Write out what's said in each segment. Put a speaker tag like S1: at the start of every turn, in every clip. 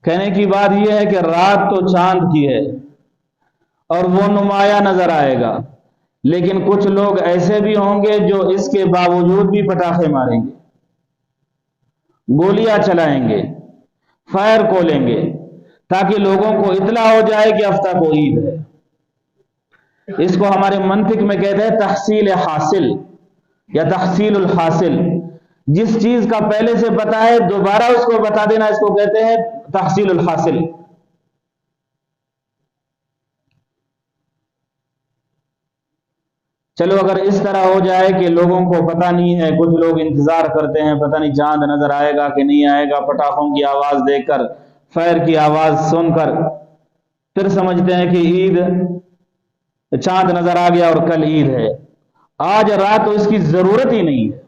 S1: کہنے کی بات یہ ہے کہ رات تو چاند کی ہے اور وہ نمایاں نظر آئے گا، لیکن کچھ لوگ ایسے بھی ہوں گے جو اس کے باوجود بھی پٹاخے ماریں گے، گولیاں چلائیں گے، فائر کھولیں گے، تاکہ لوگوں کو اطلاع ہو جائے کہ ہفتہ کو عید ہے۔ اس کو ہمارے منطق میں کہتے ہیں تحصیل حاصل یا تحصیل الحاصل۔ جس چیز کا پہلے سے پتا ہے دوبارہ اس کو بتا دینا، اس کو کہتے ہیں تحصیل الحاصل۔ چلو اگر اس طرح ہو جائے کہ لوگوں کو پتہ نہیں ہے، کچھ لوگ انتظار کرتے ہیں پتہ نہیں چاند نظر آئے گا کہ نہیں آئے گا، پٹاخوں کی آواز دیکھ کر، فائر کی آواز سن کر پھر سمجھتے ہیں کہ عید، چاند نظر آ گیا اور کل عید ہے۔ آج رات تو اس کی ضرورت ہی نہیں ہے،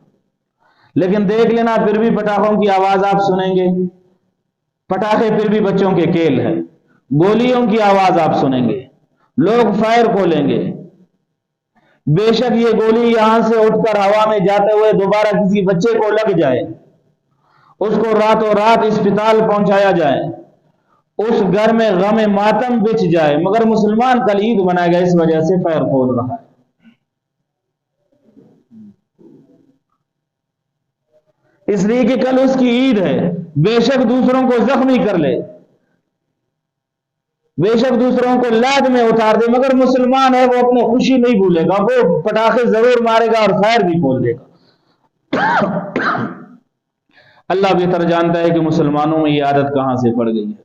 S1: لیکن دیکھ لینا پھر بھی پٹاخوں کی آواز آپ سنیں گے، پٹاخے پھر بھی بچوں کے کھیل ہے، گولیوں کی آواز آپ سنیں گے، لوگ فائر کھولیں گے۔ بے شک یہ گولی یہاں سے اٹھ کر ہوا میں جاتے ہوئے دوبارہ کسی بچے کو لگ جائے، اس کو راتوں رات اسپتال پہنچایا جائے، اس گھر میں غم ماتم بچ جائے، مگر مسلمان کل عید منائے گا، اس وجہ سے فائر کھول رہا ہے۔ اس لیے کہ کل اس کی عید ہے، بے شک دوسروں کو زخمی کر لے، بے شک دوسروں کو لاد میں اتار دے، مگر مسلمان ہے وہ اپنی خوشی نہیں بھولے گا، وہ پٹاخے ضرور مارے گا اور فائر بھی کھول دے گا۔ اللہ بہتر جانتا ہے کہ مسلمانوں میں یہ عادت کہاں سے پڑ گئی ہے۔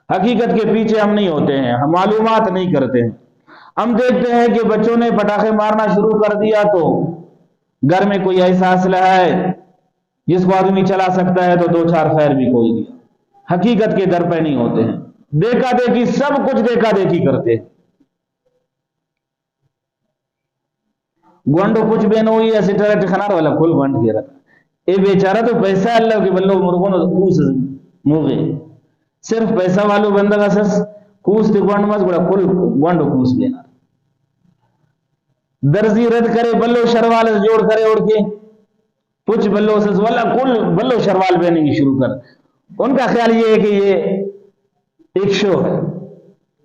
S1: حقیقت کے پیچھے ہم نہیں ہوتے ہیں، ہم معلومات نہیں کرتے ہیں، ہم دیکھتے ہیں کہ بچوں نے پٹاخے مارنا شروع کر دیا تو گھر میں کوئی ایسا اسلحہ ہے جس کو آدمی چلا سکتا ہے تو دو چار فائر بھی کھول دیا۔ حقیقت کے در پہ نہیں ہوتے ہیں، دیکھا دیکھی، سب کچھ دیکھا دیکھی کرتے ہیں۔ گونڈو کچھ بین ہوئی ہے سٹرٹ خنار والا کھل گونڈ کے رکھا، اے بیچارہ تو پیسہ اللہ کے بلو مرغوں نے کوس موگے، صرف پیسہ والو بندہ سس کوس تے گونڈ مس گڑا کھل گونڈو کوس بینا، درزی رد کرے بلو شروال جوڑ کرے اڑ کے پچھ بلو سس والا کل بلو شروال بینیں گی شروع کر۔ ان کا خیال یہ ہے کہ یہ ایک شو ہے،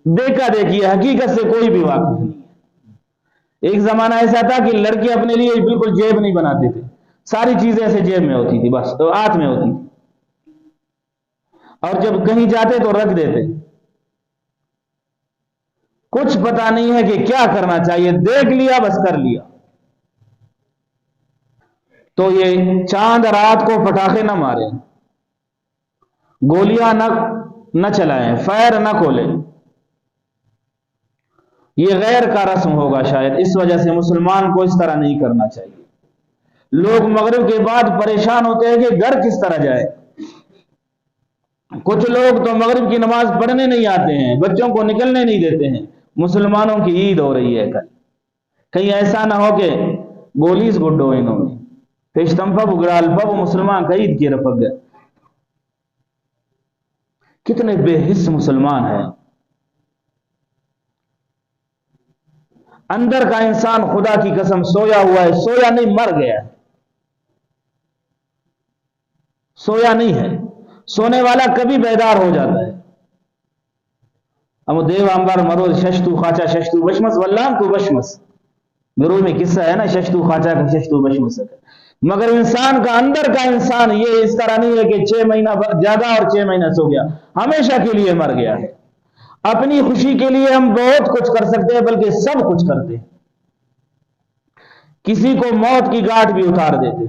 S1: دیکھا دیکھی ہے، حقیقت سے کوئی بھی واقف نہیں ہے۔ ایک زمانہ ایسا تھا کہ لڑکے اپنے لیے بالکل جیب نہیں بناتے تھے، ساری چیزیں ایسے جیب میں ہوتی تھی، بس ہاتھ میں ہوتی تھی، اور جب کہیں جاتے تو رکھ دیتے، کچھ پتا نہیں ہے کہ کیا کرنا چاہیے، دیکھ لیا بس کر لیا۔ تو یہ چاند رات کو پٹاخے نہ ماریں، گولیاں نہ چلائیں، فائر نہ کھولیں، یہ غیر کا رسم ہوگا شاید، اس وجہ سے مسلمان کو اس طرح نہیں کرنا چاہیے۔ لوگ مغرب کے بعد پریشان ہوتے ہیں کہ گھر کس طرح جائے، کچھ لوگ تو مغرب کی نماز پڑھنے نہیں آتے ہیں، بچوں کو نکلنے نہیں دیتے ہیں، مسلمانوں کی عید ہو رہی ہے کل، کہیں ایسا نہ ہو کہ گولیز گڈو انہوں نے پیشتمپا بگڑال پا وہ مسلمان کا عید کی رپک گئے۔ کتنے بے حس مسلمان ہیں، اندر کا انسان خدا کی قسم سویا ہوا ہے، سویا نہیں مر گیا ہے، سویا نہیں ہے، سونے والا کبھی بیدار ہو جاتا ہے۔ ام دیو امبر مروز ششتو خاچا ششتو بشمس واللام تو بشمس، گروہ میں قصہ ہے نا ششتو خاچا کا ششتو بشمس، مگر انسان کا اندر کا انسان یہ اس طرح نہیں ہے کہ 6 مہینہ جاگا اور 6 مہینہ سو گیا، ہمیشہ کے لیے مر گیا ہے۔ اپنی خوشی کے لیے ہم بہت کچھ کر سکتے ہیں، بلکہ سب کچھ کرتے ہیں، کسی کو موت کی گاٹھ بھی اتار دیتے۔